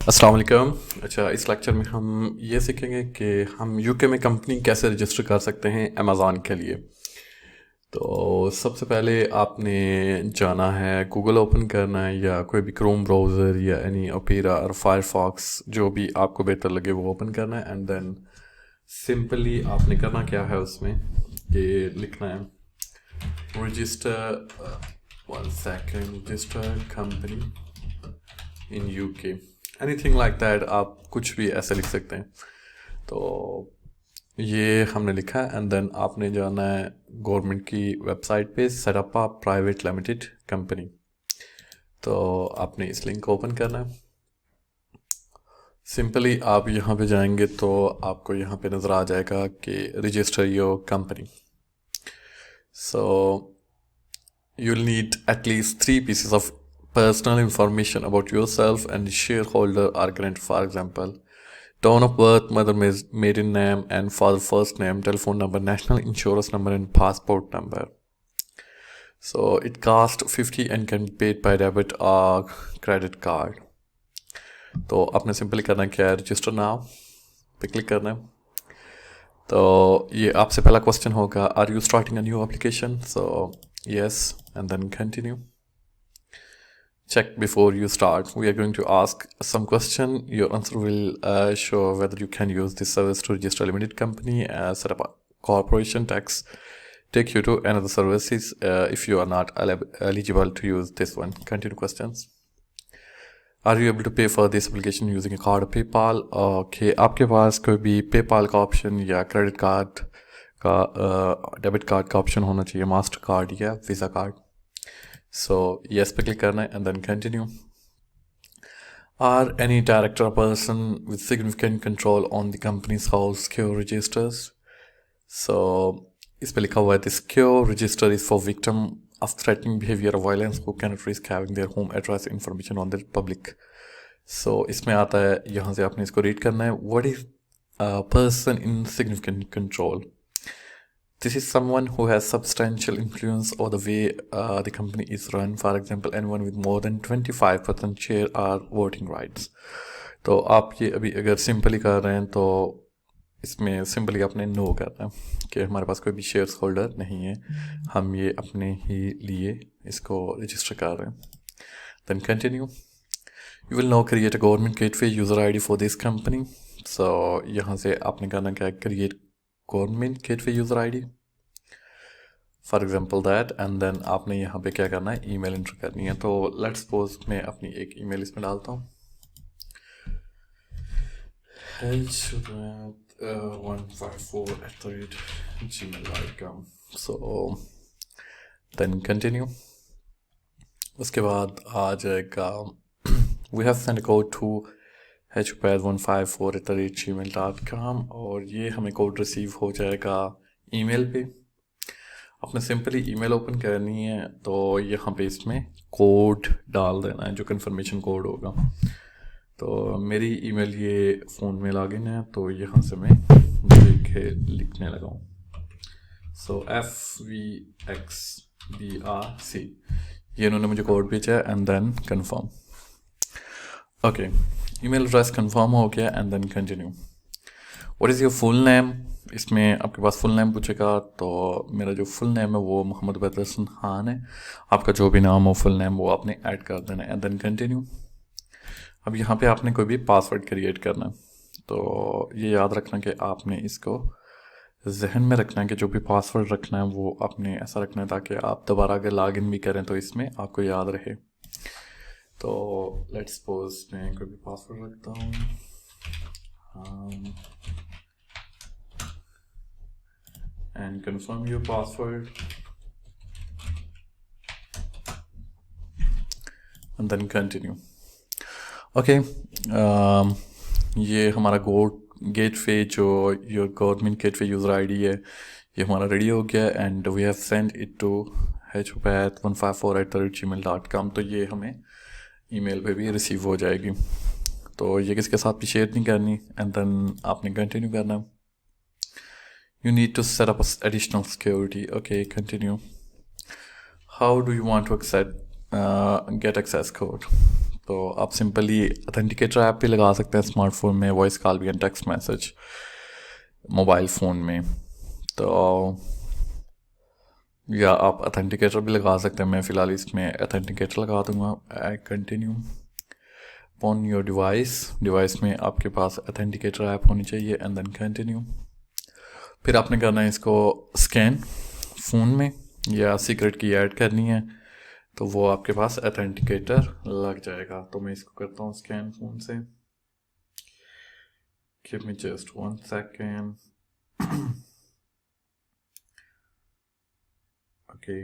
अस्सलाम वालेकुम। अच्छा, इस लेक्चर में हम ये सीखेंगे कि हम यूके में कंपनी कैसे रजिस्टर कर सकते हैं अमेज़ॉन के लिए। तो सबसे पहले आपने जाना है, गूगल ओपन करना है या कोई भी क्रोम ब्राउज़र या एनी ओपेरा और फायरफॉक्स, जो भी आपको बेहतर लगे वो ओपन करना है। एंड देन सिंपली आपने करना क्या है उसमें कि लिखना है register, one second, register company in UK, anything like that, आप कुछ भी ऐसे लिख सकते हैं। तो ये हमने लिखा है। एंड देन आपने जाना है गवर्नमेंट की वेबसाइट पे, setup a private limited company. तो आपने इस लिंक को ओपन करना है। सिंपली आप यहाँ पे जाएंगे तो आपको यहाँ पे नज़र आ जाएगा कि register your company. So you'll need at least 3 pieces of personal information about yourself and the shareholder are granted. For example, town of birth, mother maiden name and father first name, telephone number, national insurance number and passport number. So it costs 50 and can be paid by debit or credit card. तो आपने simply करना क्या है, register now पे click करना है। तो ये आपसे पहला क्वेश्चन होगा, are you starting a new application? So yes, and then continue. Check before you start. We are going to ask some question. Your answer will show whether you can use this service to register a limited company, set up a corporation, tax, take you to another services if you are not eligible to use this one. Continue questions. Are you able to pay for this application using a card or PayPal? Okay, आपके पास कोई भी PayPal का option या credit card का debit card का option होना चाहिए, master card या वीज़ा कार्ड. So yes पे क्लिक करना है and then continue. Are any director or person with significant control on the company's house secure registers? So इस पे लिखा हुआ है, the secure register is for victim of threatening behavior or violence who cannot risk having their home address information on the public. So इसमें आता है, यहाँ से आपने इसको रीड करना है. What is a person in significant control? This is someone who has substantial influence over the way the company is run. For example, anyone with more than 25% share or voting rights. तो आप ये अभी अगर simply कर रहे हैं तो इसमें सिंपली आपने नो करना है कि हमारे पास कोई भी शेयर्स होल्डर नहीं है, हम ये अपने ही लिए इसको रजिस्टर कर रहे हैं. Then continue. You will now create a government gateway user ID for this company. So यहाँ से आपने करना क्या है, create government gateway user ID for example that. And then आपने यहाँ पे क्या करना है, ईमेल एंटर करनी है. तो लेट्स सपोज मैं अपनी एक ईमेल इसमें डालता हूँ, h154@gmail.com. So then continue. उसके बाद आ जाएगा, we have send code to h154@gmail.com और ये हमें कोड रिसीव हो जाएगा ईमेल पे. आपने सिंपली ईमेल ओपन करनी है तो यहाँ पे इसमें कोड डाल देना है, जो कन्फर्मेशन कोड होगा. तो मेरी ईमेल ये फ़ोन में लॉगिन है, तो यहाँ से मैं देखे लिखने लगा हूँ. सो FVXBRC, ये इन्होंने मुझे कोड भेजा है. And then confirm. Okay, email address confirm हो गया. And then continue. What is your full name? इसमें आपके पास फुल नेम पूछेगा. तो मेरा जो फुल नेम है वो मोहम्मद बदरसन खान है. आपका जो भी नाम हो फुल नेम वो आपने ऐड कर देना है. And then continue. अब यहाँ पे आपने कोई भी पासवर्ड क्रिएट करना है. तो ये याद रखना कि आपने इसको जहन में रखना है कि जो भी पासवर्ड रखना है वो आपने ऐसा रखना है ताकि आप दोबारा अगर लॉगिन भी करें तो इसमें आपको याद रहे. तो लेट्स सपोज मैं कोई भी पासवर्ड रखता हूँ, and confirm your password and then continue. Okay, ये हमारा गेटवे जो your government gateway user ID है ये हमारा रेडी हो गया. And we have send it to h154@gmail.com. तो ये हमें ईमेल पे भी रिसीव हो जाएगी. तो ये किसके साथ भी शेयर नहीं करनी. एंड देन आपने कंटिन्यू करना है. You need to set up additional security. Okay, continue. How do you want to get access code? तो आप सिंपली ऑथेंटिकेटर ऐप भी लगा सकते हैं स्मार्टफोन में, वॉइस कॉल भी and text message mobile phone में। तो या आप ऑथेंटिकेटर भी लगा सकते हैं। मैं फ़िलहाल इसमें ऑथेंटिकेटर लगा दूंगा। I continue on your device में आपके पास ऑथेंटिकेटर ऐप होनी चाहिए एंड देन कंटिन्यू। फिर आपने करना है इसको स्कैन फ़ोन में, या सीक्रेट की ऐड करनी है तो वो आपके पास ऑथेंटिकेटर लग जाएगा। तो मैं इसको करता हूँ स्कैन फ़ोन से। Give me just 1 second. Okay,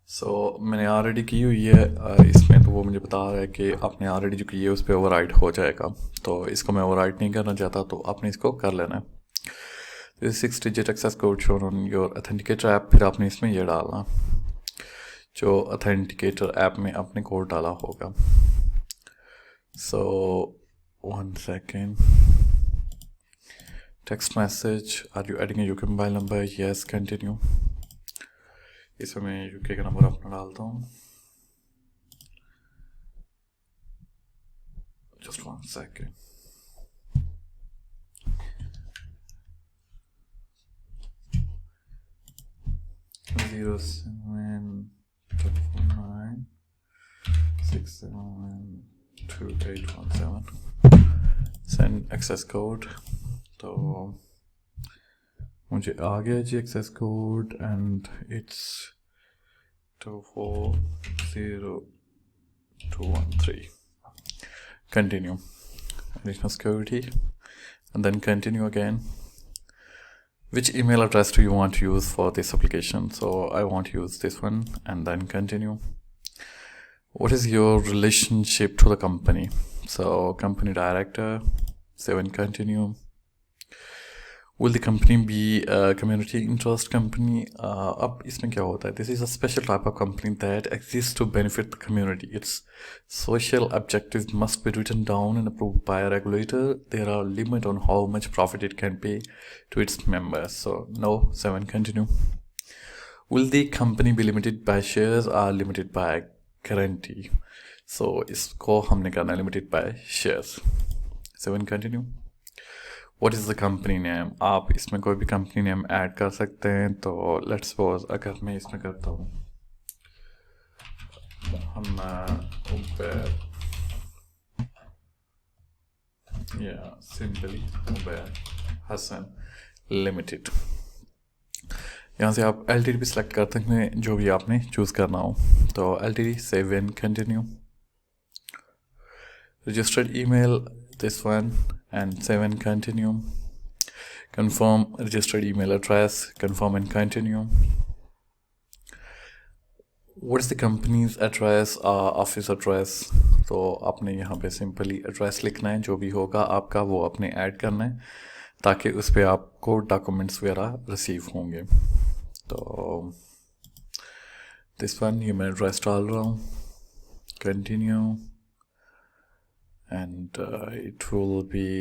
so मैंने ऑलरेडी की हुई है इसमें, तो वो मुझे बता रहा है कि आपने ऑलरेडी जो की है उस पर ओवरराइट हो जाएगा। तो इसको मैं ओवरराइट नहीं करना चाहता, तो आपने इसको कर लेना है। This 6 digit access code shown on your authenticator app. फिर आपने इसमें ये डालना जो ऑथेंटिकेटर ऐप में आपने कोड डाला होगा। So 1 second. Text message, are you adding a UK mobile number? Yes, continue. इसमें मैं यूके का नंबर अपना डालता हूँ। Just 1 second. Zero 7 9 6 7 2 8 1 7 send access code। तो मुझे आ गया जी access code and it's 240213। Continue additional security and then continue again. Which email address do you want to use for this application? So I want to use this one and then continue. What is your relationship to the company? So company director, 7 continue. Will the company be a community interest company? अब इसमें क्या होता है? This is a special type of company that exists to benefit the community. Its social objectives must be written down and approved by a regulator. There are limits on how much profit it can pay to its members. So no, 7 continue. Will the company be limited by shares or limited by guarantee? So इसको हमने करना है limited by shares. 7 continue. What is the company name? आप इसमें कोई भी company name add कर सकते हैं। तो लेट्स सपोज अगर मैं इसमें करता हूँ उबेर, या सिंपली उबेर हसन लिमिटेड। यहाँ से आप LTD भी सिलेक्ट कर सकते हैं, जो भी आपने चूज़ करना हो। तो LTD, save and continue. Registered email, this one, and save and continue. Confirm registered email address, confirm and continue. What is the company's address, office address? तो आपने यहाँ पे सिंपली एड्रेस लिखना है, जो भी होगा आपका वो आपने ऐड करना है ताकि उस पर आपको डॉक्यूमेंट्स वगैरह रिसीव होंगे। तो दिस वन, ये मैं एड्रेस डाल रहा हूँ, continue and it will be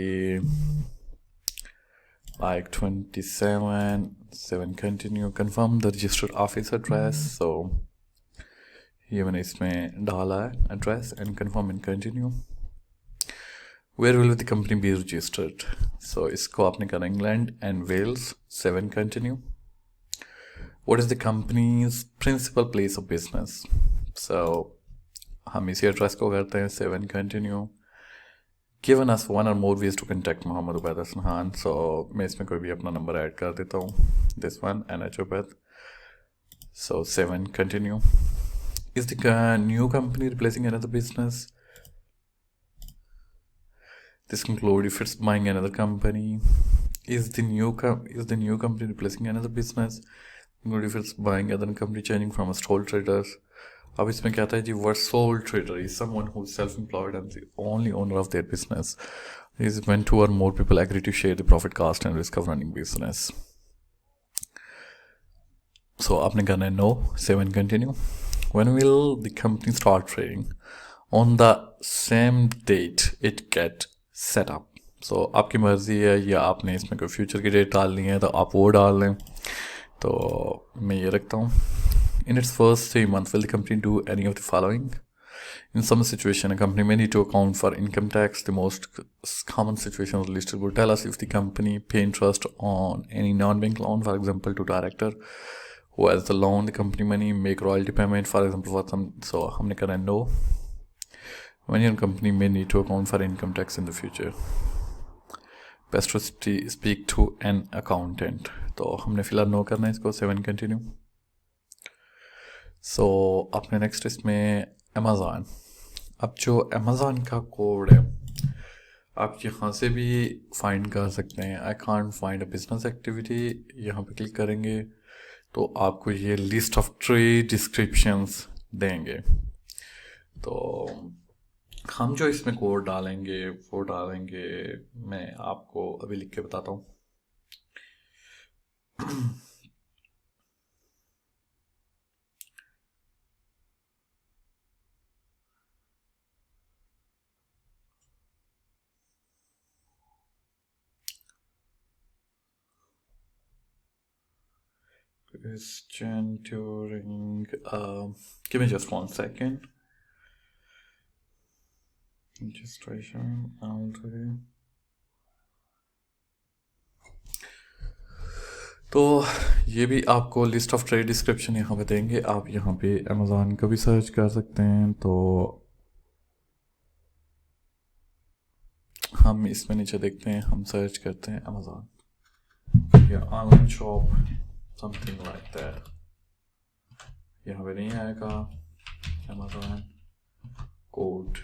like 27 7 continue. Confirm the registered office address. So ये मैंने इसमें डाला है address and confirm and continue. Where will the company be registered? So इसको आपने करना England and Wales, 7 continue. What is the company's principal place of business? So हम इसी एड्रेस को करते हैं, 7 continue. Given us one or more ways to contact Mohammed Ubaid Hassan Khan. So मैं इसमें कोई भी अपना नंबर ऐड कर देता हूँ, this one, NH Ubaid. So 7 continue. Is the new company replacing another business? This conclude if it's buying another company. Is the new company replacing another business? Conclude if it's buying another company, changing from a sole traders. अब इसमें क्या आता है जी, word sole trader is someone who is self employed and the only owner of their business is when 2 or more people agree to share the profit, cost and risk of running business. So आपने करना है no, 7 continue. When will the company start trading? on the same date it get set up. So आपकी मर्ज़ी है, या आपने इसमें कोई फ्यूचर की डेट डालनी है तो आप वो डाल लें. तो मैं ये रखता हूँ. In its first 3 months, will the company do any of the following? In some situation, a company may need to account for income tax. The most common situations listed will tell us if the company pay interest on any non-bank loan, for example, to director who has the loan, the company money, make royalty payment, for example, for some. So, हमने करा no. When your company may need to account for income tax in the future, best to speak to an accountant. तो हमने फिलहाल no करना है इसको. 7 continue. सो अपने next इसमें अमेज़ॉन. अब जो अमेज़ॉन का कोड है आप यहाँ से भी फाइंड कर सकते हैं. आई can't find a business activity. यहाँ पे क्लिक करेंगे तो आपको ये लिस्ट ऑफ ट्रेड डिस्क्रिप्शंस देंगे. तो हम जो इसमें कोड डालेंगे वो डालेंगे, मैं आपको अभी लिख के बताता हूँ. Christian Turing. Give me just 1 second. Registration. तो ये भी आपको लिस्ट ऑफ ट्रेड डिस्क्रिप्शन यहाँ पे देंगे. आप यहाँ पे अमेज़ॉन का भी सर्च कर सकते हैं. तो हम इसमें नीचे देखते हैं, हम सर्च करते हैं अमेज़ॉन या online shop, something like that. यहाँ पे नहीं आएगा अमेज़ॉन कोड.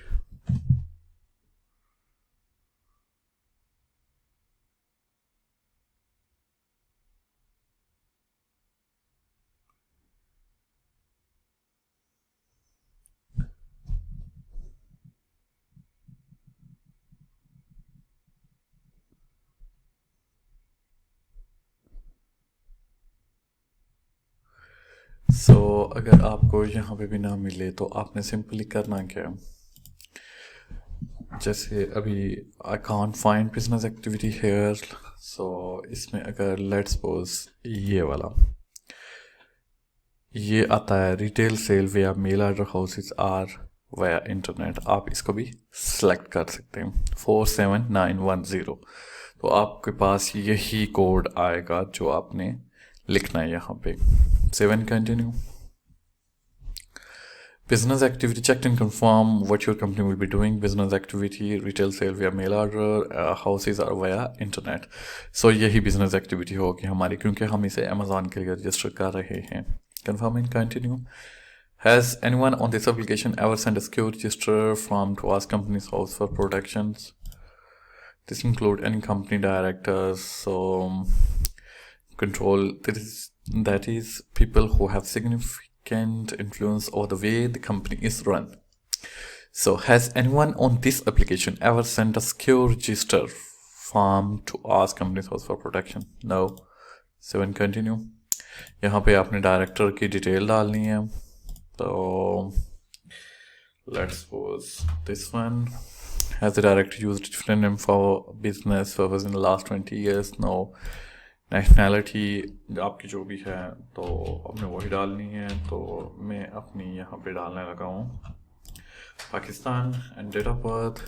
सो अगर आपको यहाँ पे भी ना मिले तो आपने सिंपली करना क्या, जैसे अभी I can't find business activity here. So इसमें अगर लेट्स सपोज ये वाला ये आता है retail sale via mail order houses or via internet, आप इसको भी सेलेक्ट कर सकते हैं. 47910. तो आपके पास यही कोड आएगा जो आपने लिखना है यहाँ पे. 7 continue. Business activity, check and confirm what your company will be doing. Business activity, retail sale via mail order, houses or via internet. So यही business activity होगी हमारी, क्योंकि हम इसे Amazon के लिए रजिस्टर कर रहे हैं. Confirm and continue. Has anyone on this application ever sent a secure register form to ask company's house for protections? This include any company directors, so control that is people who have significant influence over the way the company is run. So has anyone on this application ever sent a secure register form to ask company's house for protection? No. 7 continue. यहाँ पे आपने director की detail डालनी है. तो let's suppose this one. Has the director used different name for business purpose in the last 20 years? No. Nationality आपकी जो भी है तो आपने वही डालनी है. तो मैं अपनी यहाँ पे डालने लगा हूँ Pakistan. And date of birth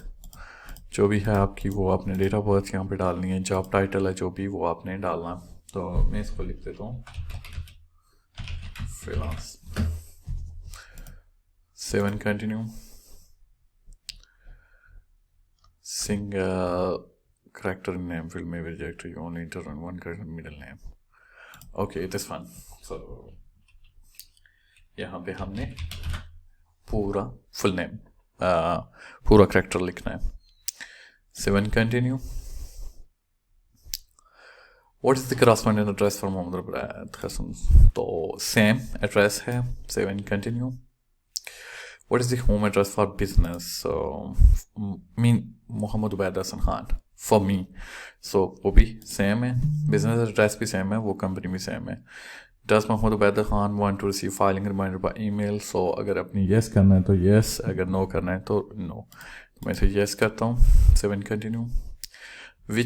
जो भी है आपकी वो आपने डेट ऑफ बर्थ यहाँ पे डालनी है. जॉब टाइटल है जो भी वो आपने डालना. तो मैं इसको लिख देता हूँ freelance. 7 continue. Single character name field may be rejected. You only enter on one character middle name. Okay, this one. So यहाँ पे हमने पूरा full name पूरा character लिखना है. 7 continue. What is the corresponding address for Mohammed Ubaid Hassan? तो same address है. 7 continue. What is the home address for business? So mean Mohammed Ubaid Hassan Khan for me. So वो भी same है, business address भी same है, वो company भी same है. Does Mohammad Ubaid Khan want to receive filing reminder by email. So अगर अपनी येस करना है तो येस, अगर नो करना है तो नो। मैं इसे येस करता हूँ। 7 कंटिन्यू।